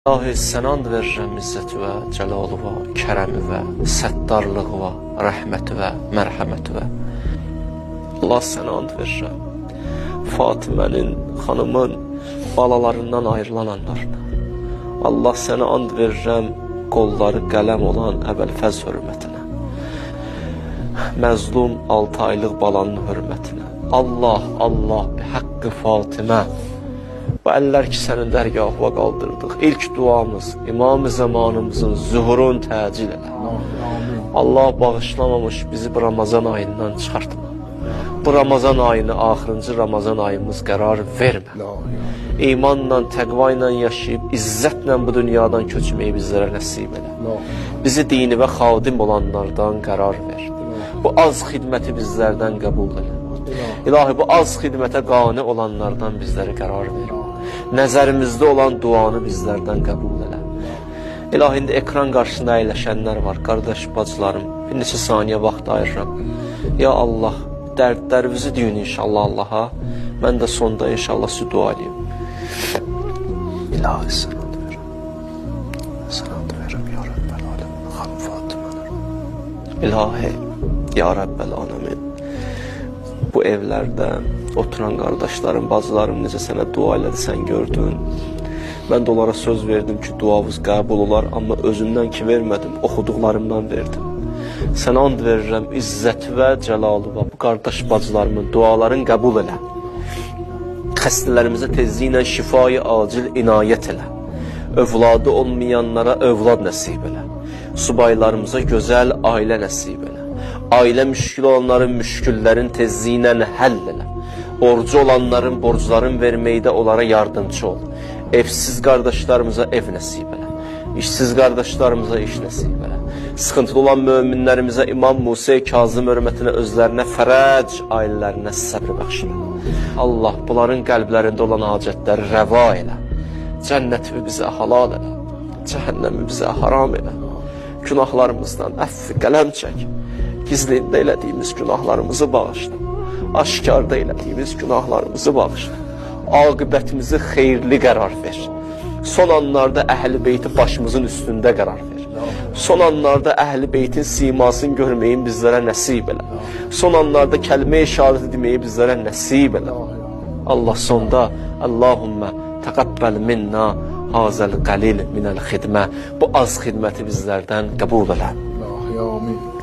İlahi sənə and verirəm izzəti və cəlalı və kərəmi və səttarlığı və rəhməti və mərhəməti və Allah sənə and verirəm Fatimənin, xanımın balalarından ayrılan anlarına. Allah sənə and verirəm qolları qələm olan Əbəlfəz hörmətinə, məzlum 6 aylıq balanın hörmətinə. Allah, Allah, haqqı Fatimə. Bu əllər ki sənin dərgahına qaldırdıq. İlk duamız İmam-ı Zamanımızın zuhurun təcil elə. Allah bağışlamamış bizi bu Ramazan ayından çıxartma. Bu Ramazan ayını axırıncı Ramazan ayımız qərar vermə. İmanla, təqva ilə yaşayıb, izzətlə bu dünyadan köçməyi bizlərə nəsib elə. Bizi dini və xadim olanlardan qərar ver. Bu az xidməti bizlərdən qəbul elə. İlahi, bu az xidmətə qane olanlardan bizlərə qərar ver. Nəzərimizdə olan duanı bizlərdən qəbul elə. İlahi, indi ekran qarşısında əyləşənlər var, qardaş, bacılarım. Bir neçə saniyə vaxt ayırıram. Ya Allah, dərdlərinizi deyin inşallah Allaha. Mən də sonda inşallah sizi dua edeyim. İlahi, sənə and verirəm. Sənə and verirəm, ya Rəbbəl aləmin, xanım Fatimə. İlahi, ya Rəbbəl aləmin. Bu evlərdə oturan qardaşlarım, bacılarım necə sənə dua elədi, sən gördün. Mən də onlara söz verdim ki, duavız qəbul olar, amma özümdən ki vermədim, oxuduqlarımdan verdim. Sənə and verirəm, izzət və cəlalı və bu qardaş bacılarımın duaların qəbul elə. Xəstələrimizə tezliklə şifayı acil inayət elə. Övladı olmayanlara övlad nəsib elə. Subaylarımıza gözəl ailə nəsib elə. Ailə müşkül olanların müşküllərin tezliklə həll elə. Borcu olanların borcların verməkdə onlara yardımcı ol. Evsiz qardaşlarımıza ev nəsib elə. İşsiz qardaşlarımıza iş nəsib elə. Sıxıntılı olan möminlərimizə İmam Musa Kazım hörmətinə özlərinə fərəc, ailələrinə səbr bəxş elə. Allah bunların qəlblərində olan hacətləri rəva elə. Cənnətimi bizə halal elə. Cəhənnəmi bizə haram elə. Günahlarımızdan əffi qələm çək. Gizlində elədiyimiz günahlarımızı bağışla. Aşkarda elədiyimiz günahlarımızı bağışla. Aqibətimizi xeyirli qərar ver. Son anlarda Əhl-i Beyti başımızın üstündə qərar ver. Son anlarda Əhl-i Beytin simasını görməyin bizlərə nəsib elə. Son anlarda kəlmə işarəti deməyi bizlərə nəsib elə. Allah sonda Allahümmə təqəbbəl minna hazəl qalil minəl xidmə. Bu az xidməti bizlərdən qəbul elə. Amin.